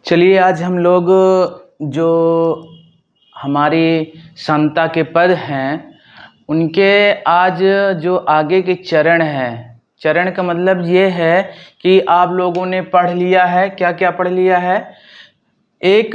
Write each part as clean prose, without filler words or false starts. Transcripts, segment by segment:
चलिए आज हम लोग जो हमारी क्षमता के पद हैं उनके आज जो आगे के चरण हैं, चरण का मतलब ये है कि आप लोगों ने पढ़ लिया है। क्या क्या पढ़ लिया है? एक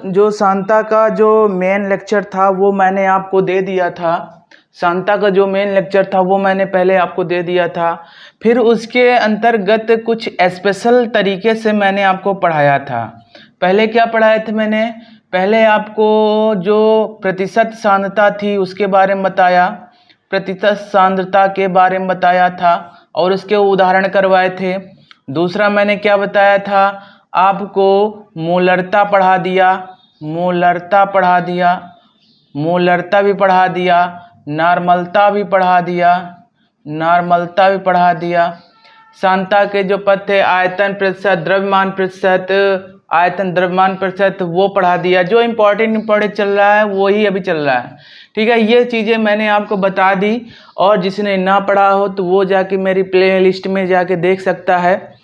जो शांता का जो मेन लेक्चर था वो मैंने आपको दे दिया था। शांता का जो मेन लेक्चर था वो मैंने पहले आपको दे दिया था। फिर उसके अंतर्गत कुछ स्पेशल तरीके से मैंने आपको पढ़ाया था। पहले क्या पढ़ाए थे मैंने? पहले आपको जो प्रतिशत सांद्रता थी उसके बारे में बताया, प्रतिशत सांद्रता के बारे में बताया था और उसके उदाहरण करवाए थे। दूसरा मैंने क्या बताया था? आपको मोलरता पढ़ा दिया, मोलरता पढ़ा दिया, मोलरता भी पढ़ा दिया, नॉर्मलता भी पढ़ा दिया, नॉर्मलता भी पढ़ा दिया। सांता के जो पद थे आयतन प्रतिशत, द्रव्यमान प्रतिशत, आयतन द्रव्यमान प्रतिशत वो पढ़ा दिया। जो इम्पोर्टेंट चल रहा है वही अभी चल रहा है। ठीक है, ये चीज़ें मैंने आपको बता दी और जिसने ना पढ़ा हो तो वो जाके मेरी प्ले लिस्ट में जाके देख सकता है।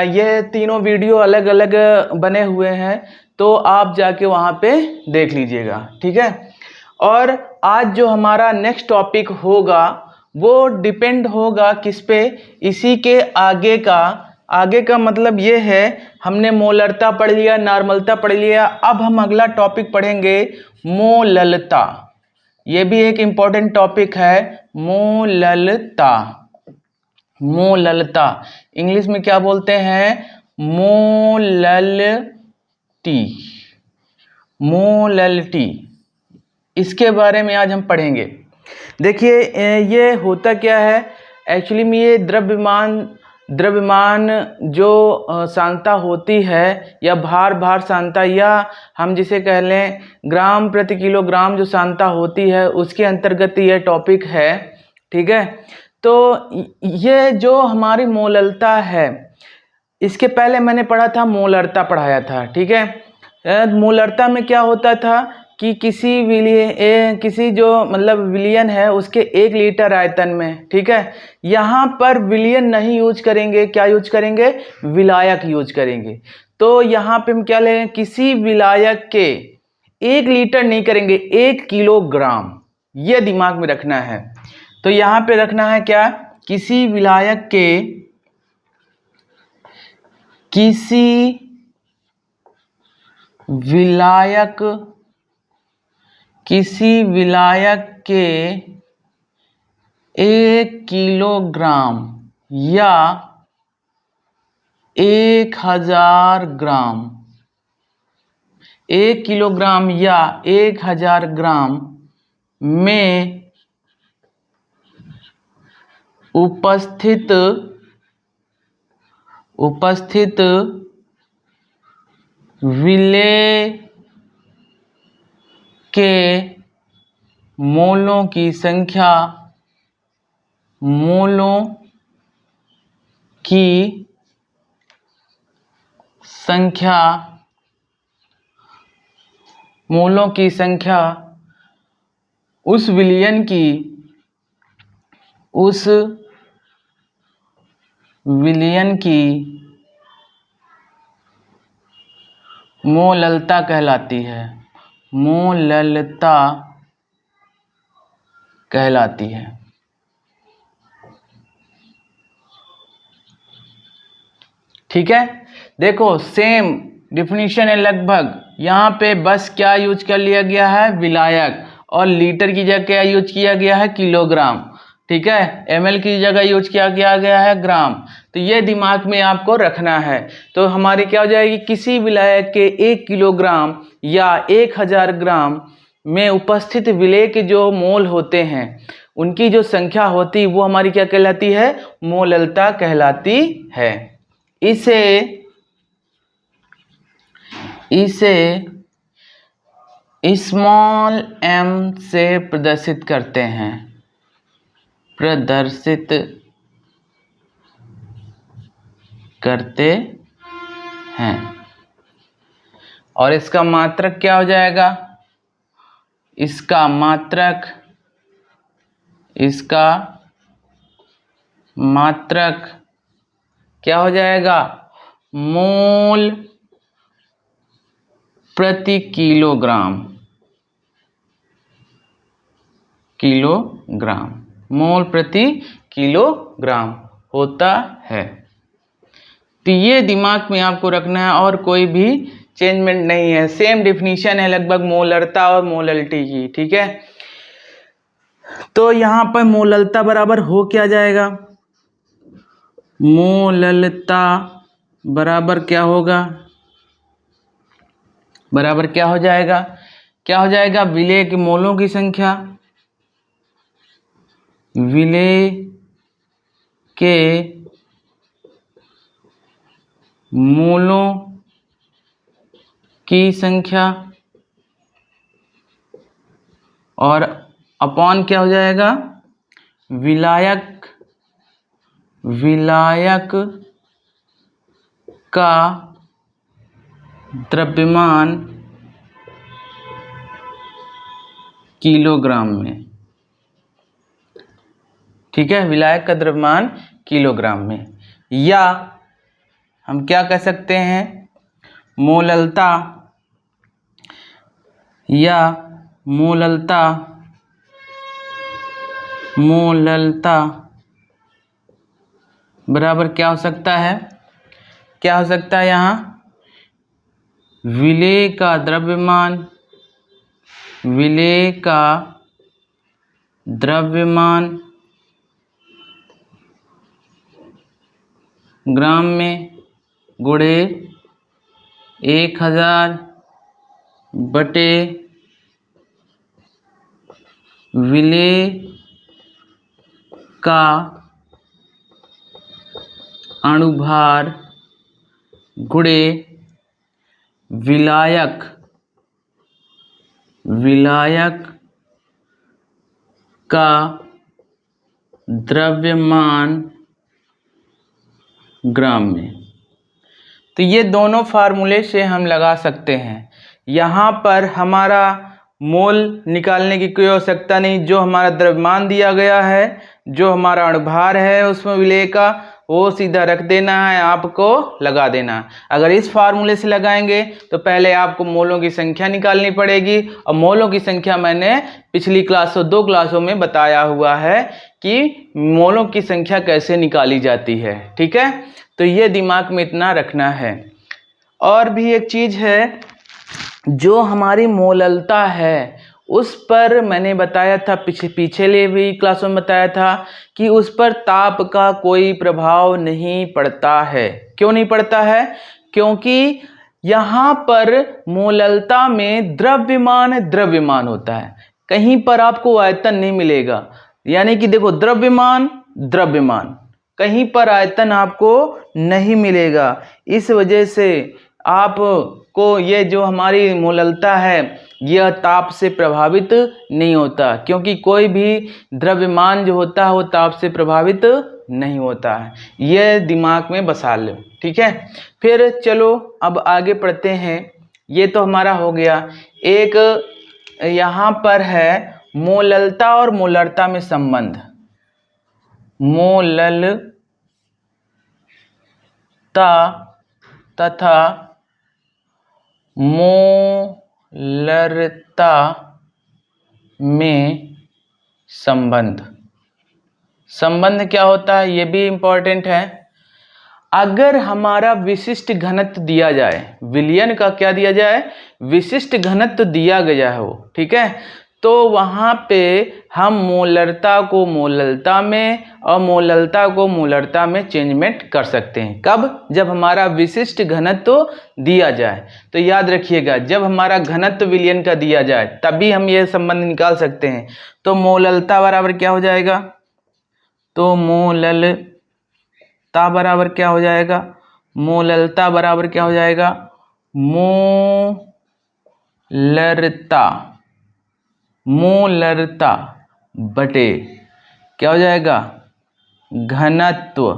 ये तीनों वीडियो अलग अलग बने हुए हैं तो आप जाके वहाँ पे देख लीजिएगा। ठीक है, और आज जो हमारा नेक्स्ट टॉपिक होगा वो डिपेंड होगा किस पे? इसी के आगे का। आगे का मतलब ये है हमने मोलरता पढ़ लिया, नॉर्मलता पढ़ लिया। अब हम अगला टॉपिक पढ़ेंगे मोललता। ये भी एक इम्पॉर्टेंट टॉपिक है, मोललता। मोललता इंग्लिश में क्या बोलते हैं? मोलल्टी, मोलल्टी। इसके बारे में आज हम पढ़ेंगे। देखिए ये होता क्या है एक्चुअली में, ये द्रव्यमान जो सांद्रता होती है या भार सांद्रता, या हम जिसे कह लें ग्राम प्रति किलोग्राम जो सांद्रता होती है उसके अंतर्गत ये टॉपिक है। ठीक है, तो ये जो हमारी मोललता है इसके पहले मैंने पढ़ा था मोलरता पढ़ाया था। ठीक है, मोलरता में क्या होता था कि किसी जो मतलब विलियन है उसके 1 लीटर आयतन में। ठीक है, यहाँ पर विलियन नहीं यूज करेंगे, क्या यूज करेंगे? विलायक यूज करेंगे। तो यहाँ पे हम क्या लेंगे? किसी विलायक के 1 लीटर नहीं करेंगे, 1 किलोग्राम। ये दिमाग में रखना है। तो यहाँ पे रखना है क्या? किसी विलायक के, किसी विलायक, किसी विलायक के 1 किलोग्राम या 1000 ग्राम, 1 किलोग्राम या 1000 ग्राम में उपस्थित विलेय के मोलों की संख्या, मोलों की संख्या, मोलों की संख्या उस विलियन की, उस विलियन की मोललता कहलाती है, मोललता कहलाती है। ठीक है, देखो सेम डिफिनीशन है लगभग। यहाँ पे बस क्या यूज कर लिया गया है? विलायक, और लीटर की जगह क्या यूज किया गया है? किलोग्राम। ठीक है, ml की जगह यूज किया गया है ग्राम। तो ये दिमाग में आपको रखना है। तो हमारी क्या हो जाएगी? किसी विलायक के 1 किलोग्राम या 1000 ग्राम में उपस्थित विलेय के जो मोल होते हैं उनकी जो संख्या होती वो हमारी क्या कहलाती है? मोललता कहलाती है। इसे स्मॉल m से प्रदर्शित करते हैं, प्रदर्शित करते हैं। और इसका मात्रक क्या हो जाएगा? इसका मात्रक क्या हो जाएगा? मोल प्रति किलोग्राम, किलोग्राम, मोल प्रति किलोग्राम होता है। तो ये दिमाग में आपको रखना है और कोई भी चेंजमेंट नहीं है, सेम डिफिनीशन है लगभग मोलरता और मोलल्टी की, ठीक है। तो यहाँ पर मोललता बराबर हो क्या जाएगा, मोललता बराबर क्या होगा, बराबर क्या हो जाएगा, क्या हो जाएगा, विलेय के मोलों की संख्या, विलेय के मोलों की संख्या और अपॉन क्या हो जाएगा, विलायक, विलायक का द्रव्यमान किलोग्राम में, ठीक है, विलायक का द्रव्यमान किलोग्राम में। या हम क्या कह सकते हैं, मोललता या मोललता, मोललता बराबर क्या हो सकता है, क्या हो सकता है यहाँ, विलेय का द्रव्यमान, विलेय का द्रव्यमान ग्राम में गुणे 1000 बटे विलेय का अणुभार गुणे विलायक, विलायक का द्रव्यमान ग्राम में। तो ये दोनों फार्मूले से हम लगा सकते हैं। यहाँ पर हमारा मोल निकालने की कोई आवश्यकता नहीं, जो हमारा द्रव्यमान दिया गया है, जो हमारा अणुभार है उसमें विलेय का, वो सीधा रख देना है, आपको लगा देना है। अगर इस फार्मूले से लगाएंगे तो पहले आपको मोलों की संख्या निकालनी पड़ेगी, और मोलों की संख्या मैंने पिछली क्लासों 2 क्लासों में बताया हुआ है कि मोलों की संख्या कैसे निकाली जाती है, ठीक है। तो ये दिमाग में इतना रखना है। और भी एक चीज़ है, जो हमारी मोललता है उस पर मैंने बताया था, पिछले भी क्लासों में बताया था कि उस पर ताप का कोई प्रभाव नहीं पड़ता है। क्यों नहीं पड़ता है, क्योंकि यहाँ पर मोललता में द्रव्यमान द्रव्यमान होता है, कहीं पर आपको आयतन नहीं मिलेगा। यानी कि देखो, द्रव्यमान द्रव्यमान, कहीं पर आयतन आपको नहीं मिलेगा। इस वजह से आपको ये जो हमारी मोललता है यह ताप से प्रभावित नहीं होता, क्योंकि कोई भी द्रव्यमान जो होता है वो ताप से प्रभावित नहीं होता है। यह दिमाग में बसा लो, ठीक है। फिर चलो अब आगे पढ़ते हैं। ये तो हमारा हो गया। एक यहाँ पर है मोललता और मोलरता में संबंध। मोललता तथा मोलरता में संबंध, संबंध क्या होता है ये भी इंपॉर्टेंट है। अगर हमारा विशिष्ट घनत्व दिया जाए, विलयन का क्या दिया जाए, विशिष्ट घनत्व दिया गया हो, ठीक है, तो वहाँ पे हम मोलरता को मोललता में और मोललता को मोलरता में चेंजमेंट कर सकते हैं। कब, जब हमारा विशिष्ट घनत्व दिया जाए। तो याद रखिएगा, जब हमारा घनत्व विलयन का दिया जाए तभी हम ये संबंध निकाल सकते हैं। तो मोललता बराबर क्या हो जाएगा, तो मोललता बराबर क्या हो जाएगा, मोललता बराबर क्या हो जाएगा, मोलरता, मोलरता बटे क्या हो जाएगा, घनत्व,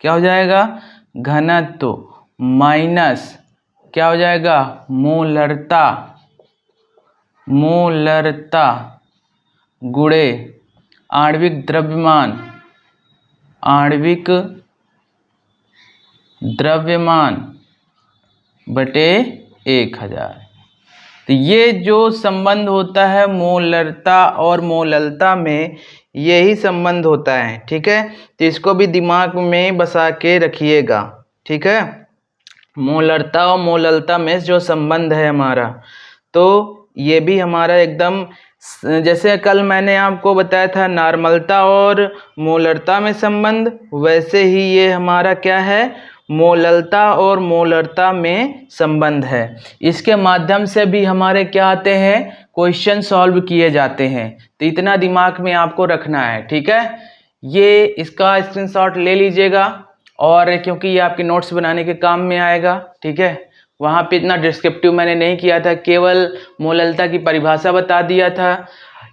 क्या हो जाएगा, घनत्व माइनस क्या हो जाएगा, मोलरता, मोलरता गुणे आणविक द्रव्यमान, आणविक द्रव्यमान बटे 1000, तो ये जो संबंध होता है मोलरता और मोललता में, यही संबंध होता है। ठीक है, तो इसको भी दिमाग में बसा के रखिएगा। ठीक है, मोलरता और मोललता में जो संबंध है हमारा, तो ये भी हमारा एकदम, जैसे कल मैंने आपको बताया था नॉर्मलता और मोलरता में संबंध, वैसे ही ये हमारा क्या है, मोललता और मोलरता में संबंध है। इसके माध्यम से भी हमारे क्या आते हैं, क्वेश्चन सॉल्व किए जाते हैं। तो इतना दिमाग में आपको रखना है। ठीक है, ये इसका स्क्रीनशॉट ले लीजिएगा, और क्योंकि ये आपके नोट्स बनाने के काम में आएगा। ठीक है, वहाँ पे इतना डिस्क्रिप्टिव मैंने नहीं किया था, केवल मोललता की परिभाषा बता दिया था।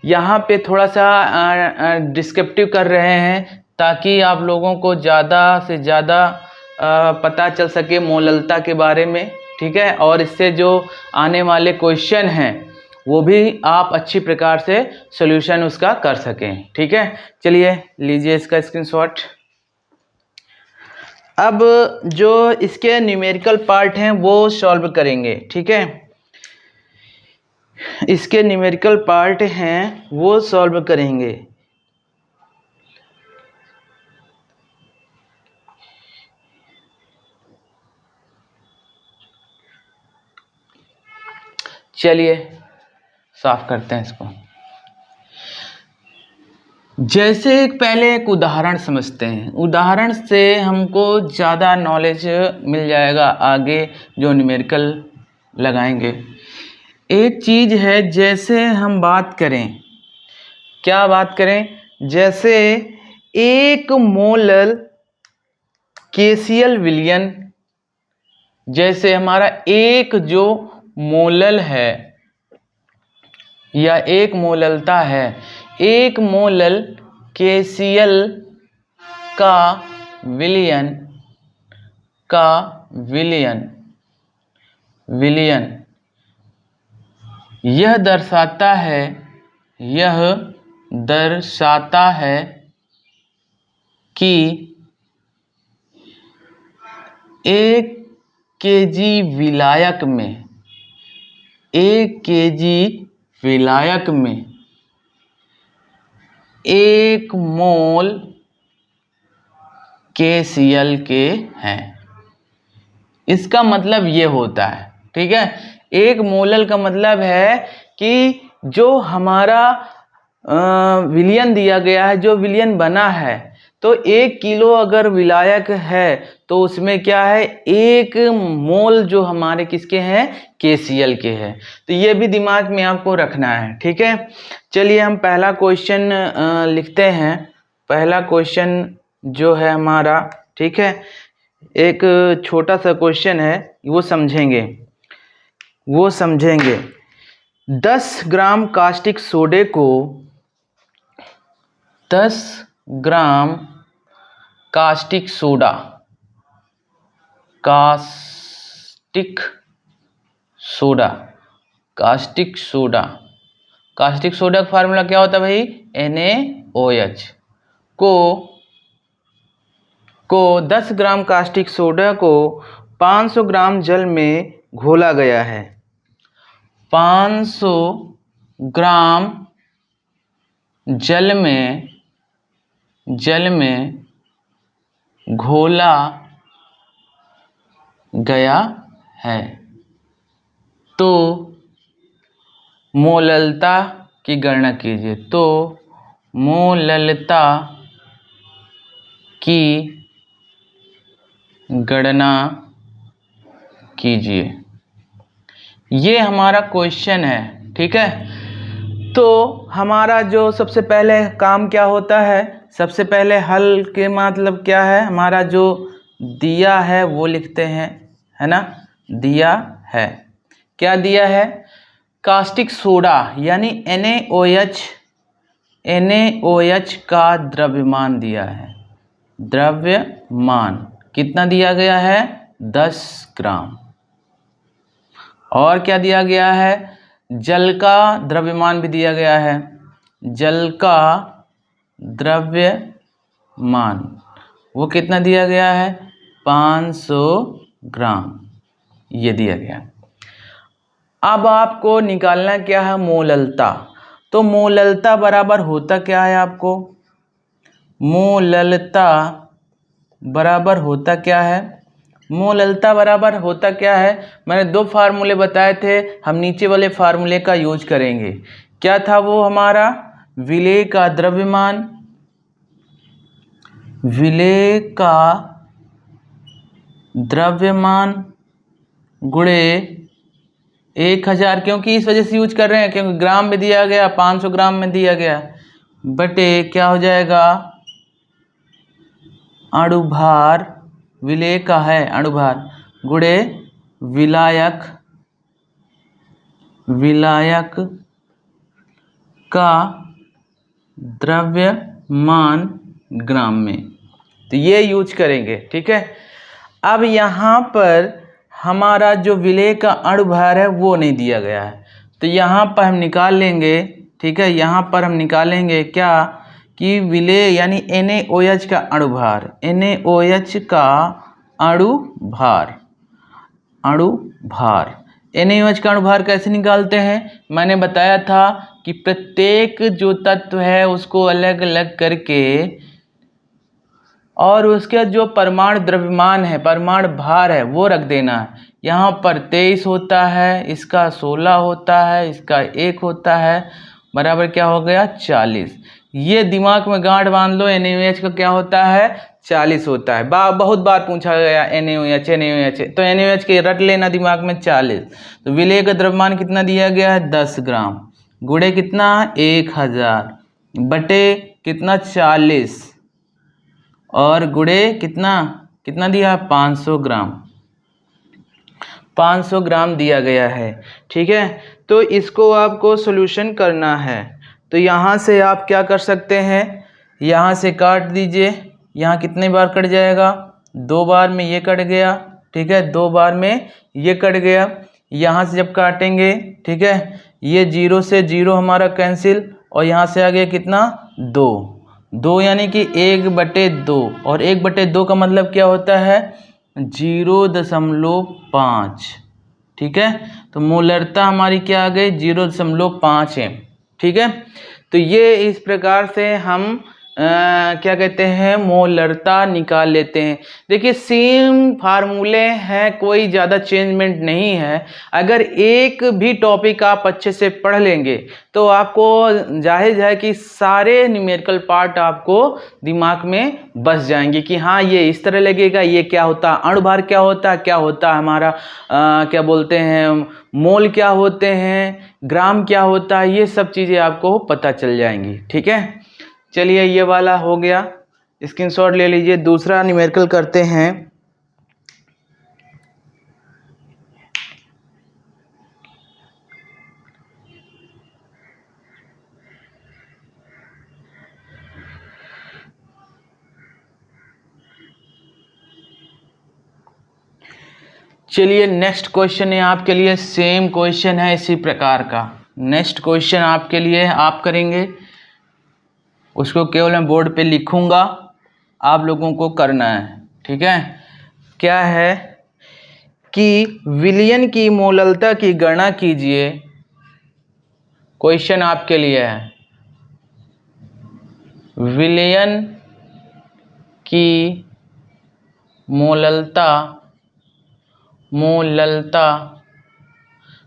यहाँ पे थोड़ा सा डिस्क्रिप्टिव कर रहे हैं, ताकि आप लोगों को ज़्यादा से ज़्यादा पता चल सके मोललता के बारे में। ठीक है, और इससे जो आने वाले क्वेश्चन हैं वो भी आप अच्छी प्रकार से सॉल्यूशन उसका कर सकें। ठीक है, चलिए लीजिए इसका स्क्रीनशॉट। अब जो इसके न्यूमेरिकल पार्ट हैं वो सॉल्व करेंगे। ठीक है, इसके न्यूमेरिकल पार्ट हैं वो सॉल्व करेंगे। चलिए साफ करते हैं इसको। जैसे पहले एक उदाहरण समझते हैं, उदाहरण से हमको ज़्यादा नॉलेज मिल जाएगा आगे जो न्यूमेरिकल लगाएंगे। एक चीज़ है, जैसे हम बात करें, क्या बात करें, जैसे एक मोलल केसीएल विलयन, जैसे हमारा एक जो मोलल है या एक मोललता है, एक मोलल केसीएल का विलयन यह दर्शाता है कि 1 kg विलायक में 1 मोल KCl के हैं। इसका मतलब ये होता है। ठीक है, एक मोलल का मतलब है कि जो हमारा विलयन दिया गया है, जो विलयन बना है, तो 1 किलो अगर विलायक है तो उसमें क्या है, 1 मोल जो हमारे किसके हैं, KCl के हैं। तो ये भी दिमाग में आपको रखना है। ठीक है, चलिए हम पहला क्वेश्चन लिखते हैं। पहला क्वेश्चन जो है हमारा, ठीक है, एक छोटा सा क्वेश्चन है, वो समझेंगे। 10 ग्राम कास्टिक सोडे को 10 ग्राम कास्टिक सोडा का फार्मूला क्या होता है भाई, NaOH को 10 ग्राम कास्टिक सोडा को 500 ग्राम जल में घोला गया है। 500 ग्राम जल में घोला गया है, तो मोललता की गणना कीजिए। तो मोललता की गणना कीजिए, ये हमारा क्वेश्चन है। ठीक है, तो हमारा जो सबसे पहले काम क्या होता है, सबसे पहले हल के मतलब क्या है, हमारा जो दिया है वो लिखते हैं, है ना। दिया है, क्या दिया है, कास्टिक सोडा यानी NaOH का द्रव्यमान दिया है। द्रव्यमान कितना दिया गया है, 10 ग्राम। और क्या दिया गया है, जल का द्रव्यमान भी दिया गया है। जल का द्रव्यमान वो कितना दिया गया है, 500 ग्राम, ये दिया गया। अब आपको निकालना क्या है, मोललता। तो मोललता बराबर होता क्या है आपको, मोललता बराबर होता क्या है, मोललता बराबर होता क्या है। मैंने दो फार्मूले बताए थे, हम नीचे वाले फार्मूले का यूज करेंगे। क्या था वो हमारा, विलेय का द्रव्यमान, विलेय का द्रव्यमान गुणे 1000, क्योंकि इस वजह से यूज कर रहे हैं क्योंकि ग्राम में दिया गया, 500 ग्राम में दिया गया, बटे क्या हो जाएगा, अणुभार, विलेय का है अणुभार, गुणे विलायक, विलायक का द्रव्यमान ग्राम में। तो ये यूज करेंगे, ठीक है। अब यहाँ पर हमारा जो विलेय का अणुभार है वो नहीं दिया गया है, तो यहाँ पर हम निकाल लेंगे, ठीक है। यहाँ पर हम निकालेंगे क्या कि विलेय यानी NaOH का अणुभार, NaOH का अणुभार, अणुभार NaOH का अणुभार कैसे निकालते हैं, मैंने बताया था कि प्रत्येक जो तत्व है उसको अलग अलग करके और उसके जो परमाणु द्रव्यमान है, परमाणु भार है वो रख देना है। यहाँ पर 23 होता है, इसका 16 होता है, इसका 1 होता है, बराबर क्या हो गया 40। ये दिमाग में गांठ बांध लो, NaOH का क्या होता है 40 होता है। बहुत बार पूछा गया NaOH, NaOH, तो NaOH के रट लेना दिमाग में 40। तो विलेय का द्रव्यमान कितना दिया गया है 10 ग्राम, गुणे कितना 1000 बटे कितना 40 और गुणे कितना कितना दिया 500 ग्राम, 500 ग्राम दिया गया है, ठीक है। तो इसको आपको सॉल्यूशन करना है, तो यहाँ से आप क्या कर सकते हैं, यहाँ से काट दीजिए, यहाँ कितने बार कट जाएगा, 2 बार में ये कट गया, ठीक है, 2 बार में ये कट गया। यहाँ से जब काटेंगे, ठीक है, ये 0 से 0 हमारा कैंसिल और यहाँ से आ गया कितना 2 यानी कि 1/2, और 1/2 का मतलब क्या होता है 0.5, ठीक है। तो मोलरता हमारी क्या आ गई 0.5 है, ठीक है। तो ये इस प्रकार से हम क्या कहते हैं मोलरता निकाल लेते हैं। देखिए सेम फार्मूले हैं, कोई ज़्यादा चेंजमेंट नहीं है। अगर एक भी टॉपिक आप अच्छे से पढ़ लेंगे तो आपको जाहिर है कि सारे न्यूमेरिकल पार्ट आपको दिमाग में बस जाएंगे कि हाँ ये इस तरह लगेगा, ये क्या होता है अणुभार, क्या होता है हमारा क्या बोलते हैं मोल, क्या होते हैं ग्राम, क्या होता है, ये सब चीज़ें आपको पता चल जाएंगी, ठीक है। चलिए ये वाला हो गया, स्क्रीनशॉट ले लीजिए। दूसरा न्यूमेरिकल करते हैं। चलिए नेक्स्ट क्वेश्चन है आपके लिए, सेम क्वेश्चन है इसी प्रकार का। नेक्स्ट क्वेश्चन आपके लिए आप करेंगे, उसको केवल मैं बोर्ड पे लिखूंगा, आप लोगों को करना है, ठीक है। क्या है कि विलयन की मोललता की गणना कीजिए, क्वेश्चन आपके लिए है विलयन की मोललता,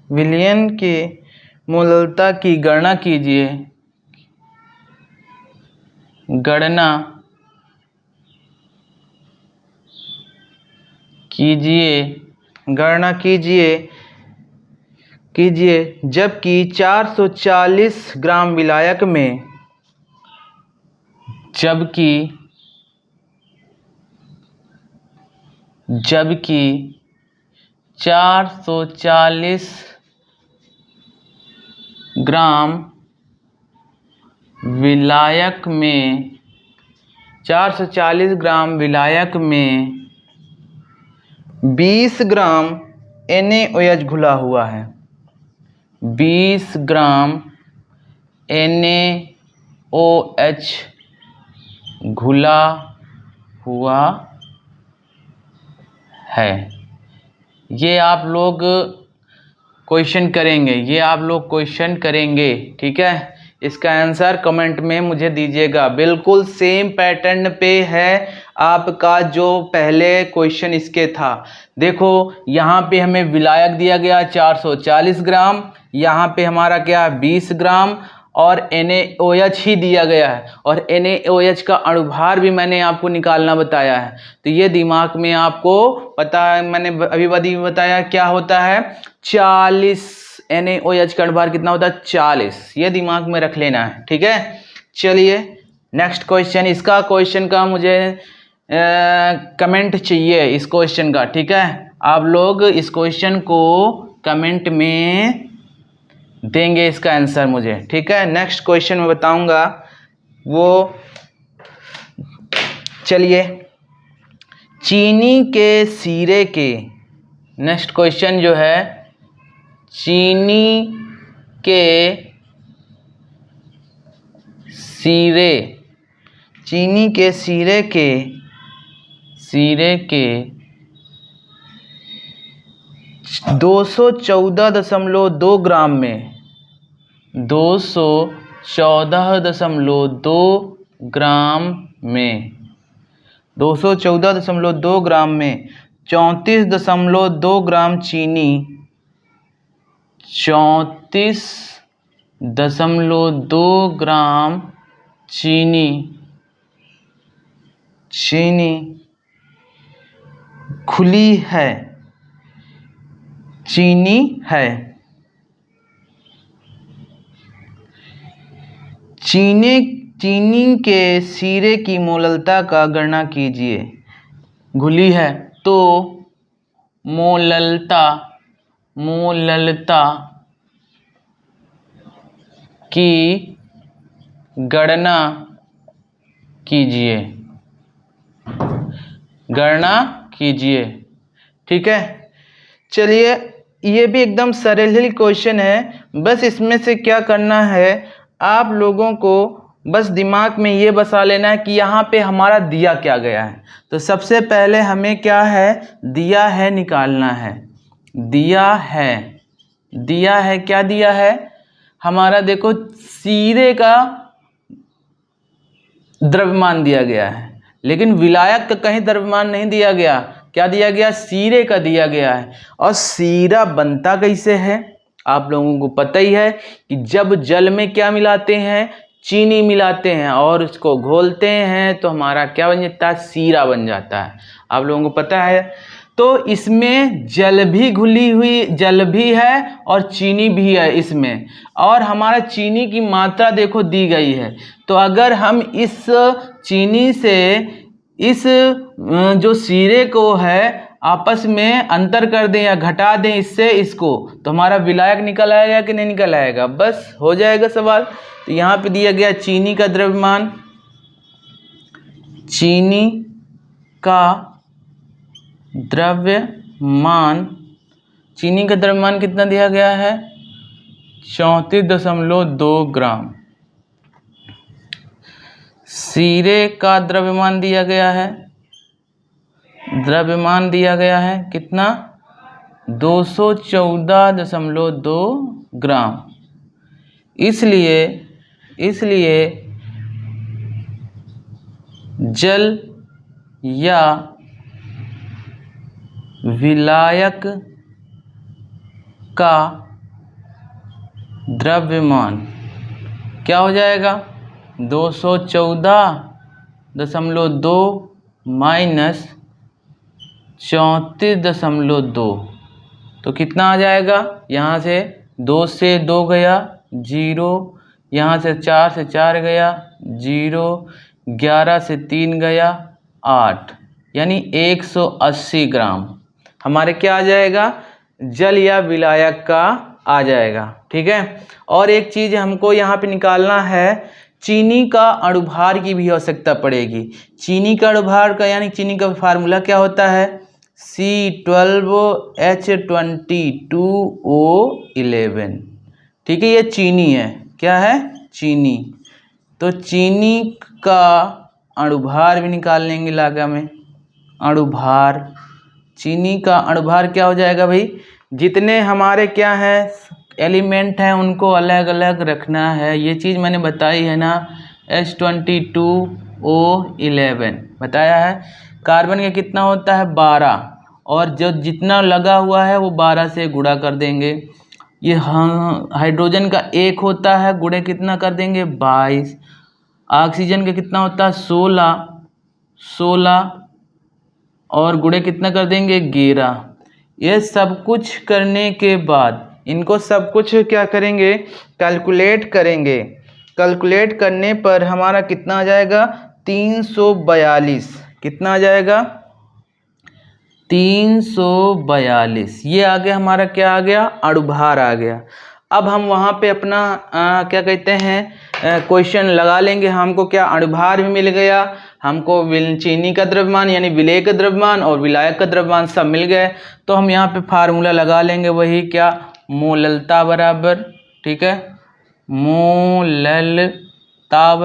विलयन की मोललता की गणना कीजिए, गणना कीजिए जबकि 440 ग्राम विलायक में, जबकि 440 ग्राम विलायक में 440 ग्राम विलायक में 20 ग्राम NaOH घुला हुआ है, 20 ग्राम NaOH घुला हुआ है। ये आप लोग क्वेश्चन करेंगे, ये आप लोग क्वेश्चन करेंगे, ठीक है। इसका आंसर कमेंट में मुझे दीजिएगा। बिल्कुल सेम पैटर्न पे है आपका जो पहले क्वेश्चन इसके था। देखो यहाँ पे हमें विलायक दिया गया 440 ग्राम, यहाँ पे हमारा क्या 20 ग्राम और NaOH ही दिया गया है, और NaOH का अणुभार भी मैंने आपको निकालना बताया है। तो ये दिमाग में आपको पता है, मैंने अभी बताया क्या होता है 40, NaOH का अणुभार कितना होता है 40, ये दिमाग में रख लेना है, ठीक है। चलिए नेक्स्ट क्वेश्चन, इसका क्वेश्चन का मुझे कमेंट चाहिए इस क्वेश्चन का, ठीक है। आप लोग इस क्वेश्चन को कमेंट में देंगे इसका आंसर मुझे, ठीक है। नेक्स्ट क्वेश्चन में बताऊंगा वो। चलिए चीनी के सीरे के, नेक्स्ट क्वेश्चन जो है चीनी के सीरे, चीनी के सीरे के 214.2 ग्राम में, 214.2 ग्राम में, 214.2 ग्राम में 34.2 ग्राम चीनी, 34.2 ग्राम चीनी खुली है, चीनी है। चीनी के सीरे की मोललता का गणना कीजिए। घुली है तो मोललता की गणना कीजिए, ठीक है। चलिए ये भी एकदम सरल ही क्वेश्चन है, बस इसमें से क्या करना है आप लोगों को, बस दिमाग में ये बसा लेना है कि यहाँ पे हमारा दिया क्या गया है। तो सबसे पहले हमें क्या है, दिया है निकालना है। दिया है क्या दिया है हमारा, देखो सीरे का द्रव्यमान दिया गया है, लेकिन विलायक का कहीं द्रव्यमान नहीं दिया गया। क्या दिया गया, सीरे का दिया गया है। और सीरा बनता कैसे है, आप लोगों को पता ही है कि जब जल में क्या मिलाते हैं, चीनी मिलाते हैं और उसको घोलते हैं तो हमारा क्या बन जाता है, सीरा बन जाता है। आप लोगों को पता है। तो इसमें जल भी है और चीनी भी है इसमें, और हमारा चीनी की मात्रा देखो दी गई है। तो अगर हम इस चीनी से इस जो सीरे को है आपस में अंतर कर दें या घटा दें इससे इसको, तो हमारा विलायक निकल आएगा कि नहीं निकल आएगा, बस हो जाएगा सवाल। तो यहाँ पे दिया गया चीनी का द्रव्यमान, चीनी का द्रव्यमान कितना दिया गया है 34.2 ग्राम। सीरे का द्रव्यमान दिया गया है कितना 214.2 ग्राम। इसलिए जल या विलायक का द्रव्यमान क्या हो जाएगा 214.2 माइनस 34.2, तो कितना आ जाएगा, यहाँ से 2 से 2 गया 0, यहाँ से 4 से 4 गया 0, 11 से 3 गया 8, यानी 180 ग्राम हमारे क्या आ जाएगा, जल या विलायक का आ जाएगा, ठीक है। और एक चीज़ हमको यहाँ पे निकालना है, चीनी का अणुभार की भी आवश्यकता पड़ेगी। चीनी का अणुभार का यानी चीनी का फार्मूला क्या होता है, C12H22O11, ठीक है। ये चीनी है, क्या है चीनी। तो चीनी का अणुभार भी निकाल लेंगे लागा में, अणुभार, चीनी का अणुभार क्या हो जाएगा भाई जितने हमारे क्या है एलिमेंट हैं उनको अलग अलग रखना है। ये चीज़ मैंने बताई है ना, H22O11 बताया है। कार्बन का कितना होता है 12, और जो जितना लगा हुआ है वो 12 से गुणा कर देंगे। ये हाइड्रोजन का 1 होता है, गुणे कितना कर देंगे 22। ऑक्सीजन का कितना होता है 16 और गुणे कितना कर देंगे 11। ये सब कुछ करने के बाद इनको सब कुछ क्या करेंगे कैलकुलेट करेंगे। कैलकुलेट करने पर हमारा कितना आ जाएगा 342। कितना आ जाएगा 342। ये आ गया हमारा, क्या आ गया अणुभार आ गया। अब हम वहाँ पे अपना क्या कहते हैं क्वेश्चन लगा लेंगे। हमको क्या अणुभार भी मिल गया, हमको चीनी का द्रव्यमान यानी विलेय का द्रव्यमान और विलायक का द्रव्यमान सब मिल गए। तो हम यहाँ पे फार्मूला लगा लेंगे, वही क्या मोललता बराबर, ठीक है, मोललता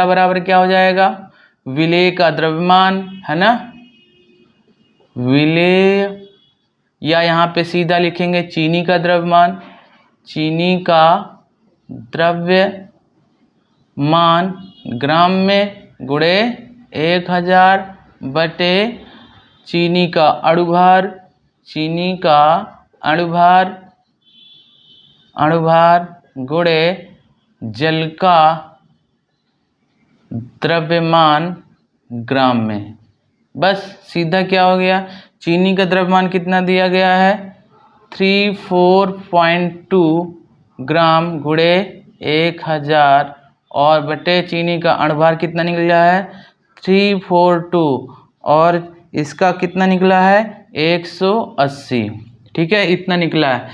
बराबर क्या हो जाएगा विलेय का द्रव्यमान, है ना, विलेय, या यहाँ पे सीधा लिखेंगे चीनी का द्रव्यमान, चीनी का द्रव्यमान ग्राम में गुणे 1000 बटे चीनी का अणुभार, चीनी का अणुभार गुणे जल का द्रव्यमान ग्राम में। बस सीधा क्या हो गया, चीनी का द्रव्यमान कितना दिया गया है 34.2 ग्राम गुणे 1000 और बटे चीनी का अणुभार कितना निकला है 342 और इसका कितना निकला है 180। ठीक है, इतना निकला है।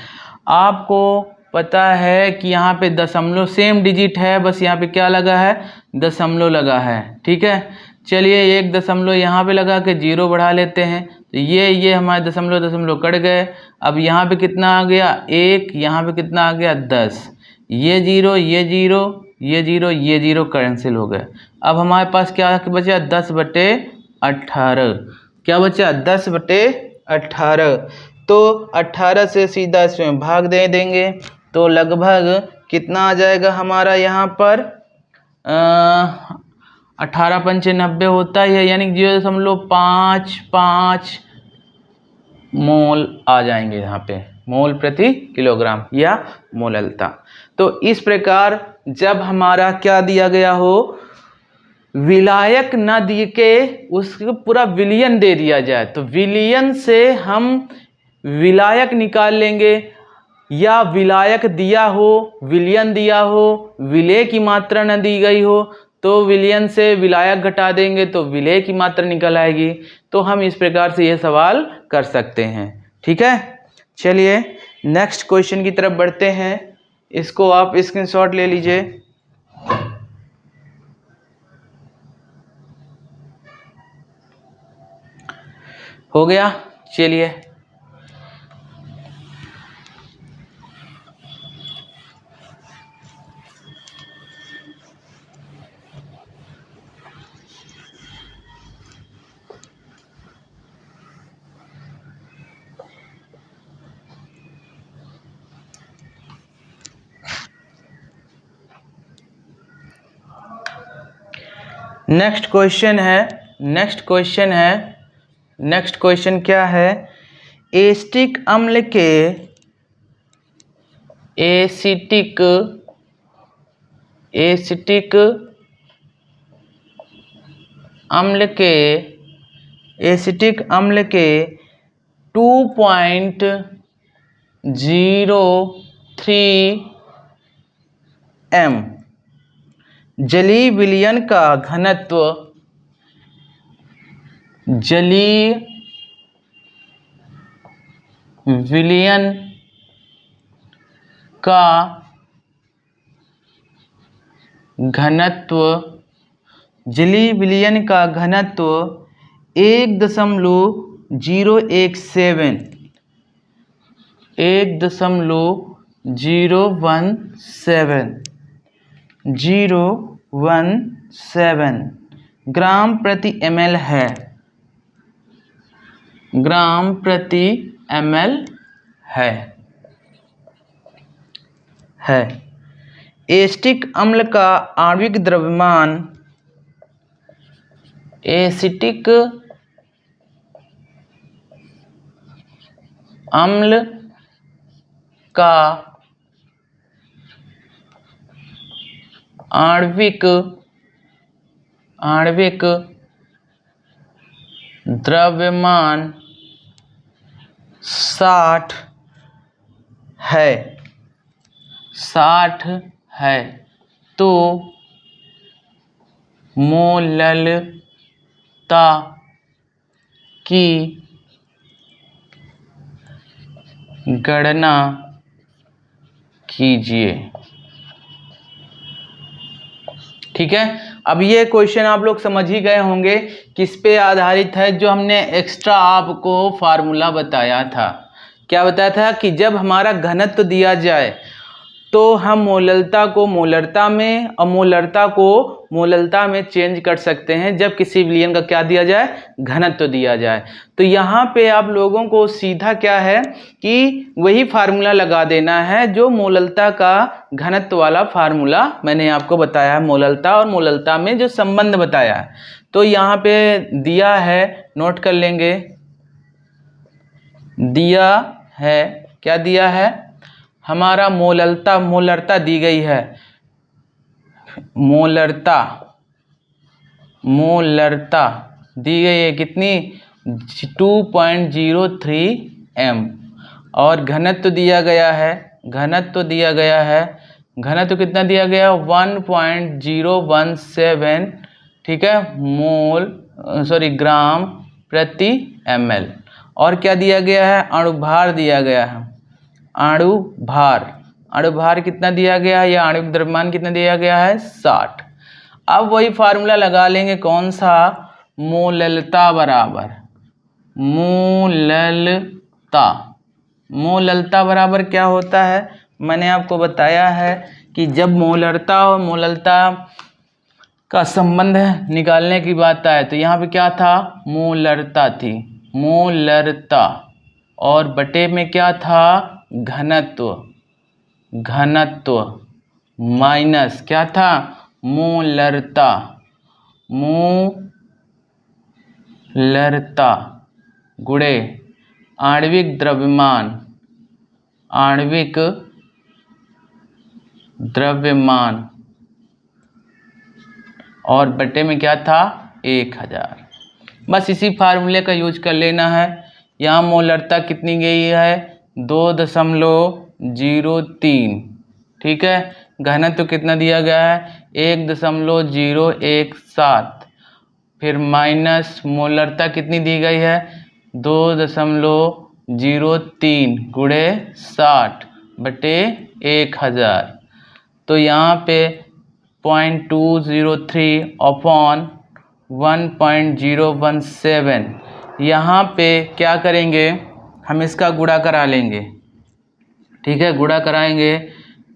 आपको पता है कि यहाँ पे दशमलव सेम डिजिट है, बस यहाँ पे क्या लगा है दशमलव लगा है। ठीक है, चलिए एक दशमलव यहाँ पे लगा के 0 बढ़ा लेते हैं, तो ये हमारे दशमलव कट गए। अब यहाँ पे कितना आ गया 1, यहाँ पे कितना आ गया 10, ये 0 ये 0 ये 0 ये 0 कैंसिल हो गए। अब हमारे पास क्या बचा 10/18। क्या बचा 10/18। तो 18 से सीधा इसमें भाग दे देंगे, तो लगभग कितना आ जाएगा हमारा यहाँ पर 18 पंचे 90 होता है, यानी 0.55 मोल आ जाएंगे यहाँ पे, मोल प्रति किलोग्राम या मोललता। तो इस प्रकार जब हमारा क्या दिया गया हो विलायक न दिए के उसको पूरा विलयन दे दिया जाए, तो विलयन से हम विलायक निकाल लेंगे, या विलायक दिया हो विलयन दिया हो विलेय की मात्रा न दी गई हो तो विलयन से विलायक घटा देंगे तो विलेय की मात्रा निकल आएगी। तो हम इस प्रकार से ये सवाल कर सकते हैं। ठीक है, चलिए नेक्स्ट क्वेश्चन की तरफ बढ़ते हैं। इसको आप स्क्रीनशॉट ले लीजिए। हो गया, चलिए नेक्स्ट क्वेश्चन क्या है, एसिटिक अम्ल के एसिटिक अम्ल के 2.03 m जलीय विलयन का घनत्व, जलीय विलयन का घनत्व 1.017 ग्राम प्रति ml है, ग्राम प्रति ml है। एसिटिक अम्ल का आणविक द्रव्यमान, एसिटिक अम्ल का आणविक द्रव्यमान 60 है, तो मोललता की गणना कीजिए। ठीक है, अब ये क्वेश्चन आप लोग समझ ही गए होंगे किस पे आधारित है, जो हमने एक्स्ट्रा आपको फार्मूला बताया था। क्या बताया था कि जब हमारा घनत्व दिया जाए तो हम मोललता को मोलरता में और मोलरता को मोललता में चेंज कर सकते हैं जब किसी विलयन का क्या दिया जाए, घनत्व दिया जाए। तो यहाँ पे आप लोगों को सीधा क्या है कि वही फार्मूला लगा देना है जो मोललता का घनत्व वाला फार्मूला मैंने आपको बताया है, मोललता और मोललता में जो संबंध बताया है। तो यहाँ पे दिया है, नोट कर लेंगे, दिया है, क्या दिया है, हमारा मोलरता दी गई है, मोलरता दी गई है कितनी, 2.03 m, और घनत्व दिया गया है, घनत्व कितना दिया गया, 1.017, ठीक है, ग्राम प्रति ml। और क्या दिया गया है, अणुभार दिया गया है, अणुभार कितना दिया गया है, या आणविक द्रव्यमान कितना दिया गया है, 60। अब वही फार्मूला लगा लेंगे, कौन सा, मोललता बराबर क्या होता है, मैंने आपको बताया है कि जब मोलरता और मोललता का संबंध निकालने की बात आए तो यहाँ पे क्या था, मोलरता थी, मोलरता, और बटे में क्या था, घनत्व माइनस क्या था, मोलरता गुणे आणविक द्रव्यमान, और बटे में क्या था, 1000। बस इसी फार्मूले का यूज कर लेना है। यहाँ मोलरता कितनी गई है, 2.03, ठीक है, घनत्व कितना दिया गया है, 1.017, फिर माइनस मोलरता कितनी दी गई है, 2.03 गुणे 60 बटे 1000। तो यहाँ पे 0.203 अपॉन 1.017, यहाँ पे क्या करेंगे, हम इसका गुणा करा लेंगे, ठीक है, गुणा कराएंगे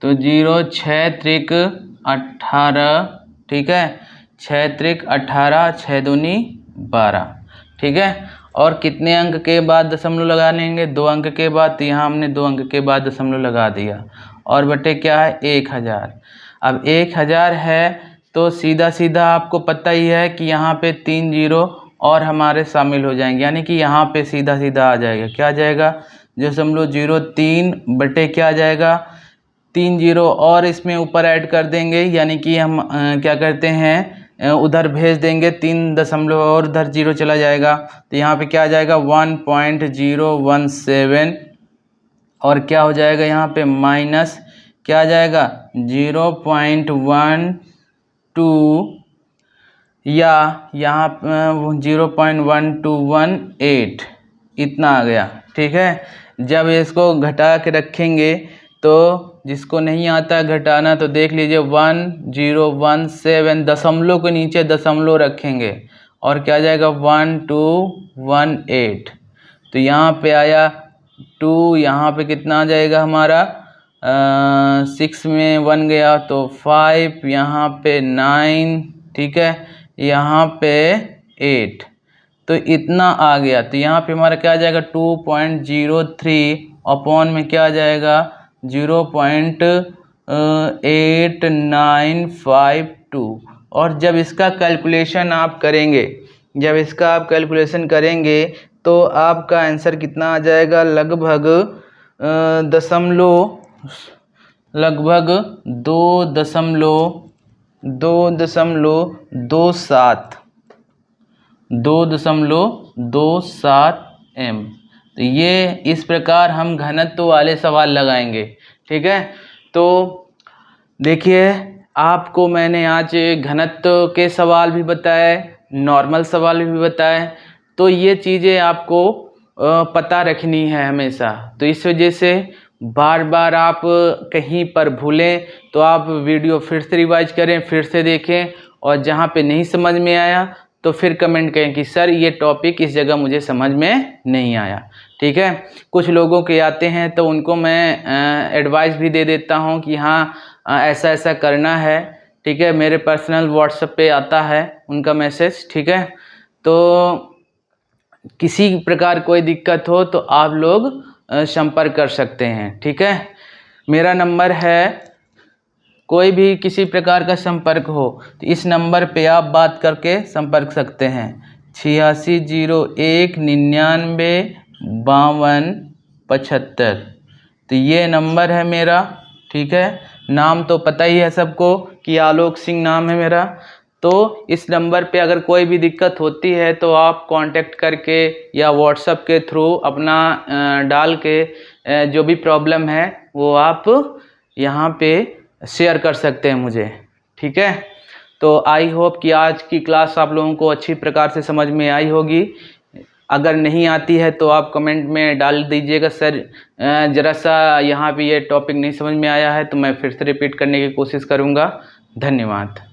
तो 0×6 त्रिक 18, ठीक है, 6 त्रिक 18, 6 दूनी 12, ठीक है, और कितने अंक के बाद दशमलव लगा लेंगे, 2 अंक के बाद, तो यहाँ हमने 2 अंक के बाद दशमलव लगा दिया, और बटे क्या है, 1000। अब 1000 है तो सीधा सीधा आपको पता ही है कि यहाँ पे 3 जीरो और हमारे शामिल हो जाएंगे, यानी कि यहाँ पे सीधा सीधा आ जाएगा, क्या आ जाएगा, 0.03 बटे क्या आ जाएगा, 3 जीरो और इसमें ऊपर ऐड कर देंगे, यानी कि हम क्या करते हैं, उधर भेज देंगे 3 दशमलव और उधर जीरो चला जाएगा, तो यहाँ पे क्या आ जाएगा, 1.017, और क्या हो जाएगा यहाँ पे माइनस क्या आ जाएगा, 0.12, या यहाँ 0.1218 इतना आ गया, ठीक है। जब इसको घटा के रखेंगे तो जिसको नहीं आता घटाना तो देख लीजिए, 1017 दशमलव के नीचे दशमलव रखेंगे और क्या आ जाएगा, 1218, तो यहाँ पे आया 2, यहाँ पे कितना आ जाएगा हमारा, 6 में 1 गया तो 5, यहाँ पे 9, ठीक है, यहाँ पे 8, तो इतना आ गया। तो यहाँ पे हमारा क्या आ जाएगा 2.03 अपॉन में क्या आ जाएगा 0.8952। और जब इसका कैलकुलेशन आप करेंगे, तो आपका आंसर कितना आ जाएगा, लगभग 2.27 m। तो ये इस प्रकार हम घनत्व वाले सवाल लगाएंगे। ठीक है, तो देखिए आपको मैंने आज घनत्व के सवाल भी बताए, नॉर्मल सवाल भी बताए। तो ये चीज़ें आपको पता रखनी है हमेशा। तो इस वजह से बार बार आप कहीं पर भूलें तो आप वीडियो फिर से रिवाइज करें, फिर से देखें, और जहाँ पे नहीं समझ में आया तो फिर कमेंट करें कि सर ये टॉपिक इस जगह मुझे समझ में नहीं आया। ठीक है, कुछ लोगों के आते हैं तो उनको मैं एडवाइस भी दे देता हूँ कि हाँ ऐसा ऐसा करना है। ठीक है, मेरे पर्सनल व्हाट्सएप पे आता है उनका मैसेज। ठीक है, तो किसी प्रकार कोई दिक्कत हो तो आप लोग संपर्क कर सकते हैं। ठीक है, मेरा नंबर है, कोई भी किसी प्रकार का संपर्क हो तो इस नंबर पे आप बात करके संपर्क सकते हैं 8601995275। तो ये नंबर है मेरा। ठीक है, नाम तो पता ही है सबको कि आलोक सिंह नाम है मेरा। तो इस नंबर पे अगर कोई भी दिक्कत होती है तो आप कांटेक्ट करके या व्हाट्सएप के थ्रू अपना डाल के जो भी प्रॉब्लम है वो आप यहाँ पे शेयर कर सकते हैं मुझे। ठीक है, तो आई होप कि आज की क्लास आप लोगों को अच्छी प्रकार से समझ में आई होगी। अगर नहीं आती है तो आप कमेंट में डाल दीजिएगा सर ज़रा सा यहाँ पे ये टॉपिक नहीं समझ में आया है, तो मैं फिर से रिपीट करने की कोशिश करूँगा। धन्यवाद।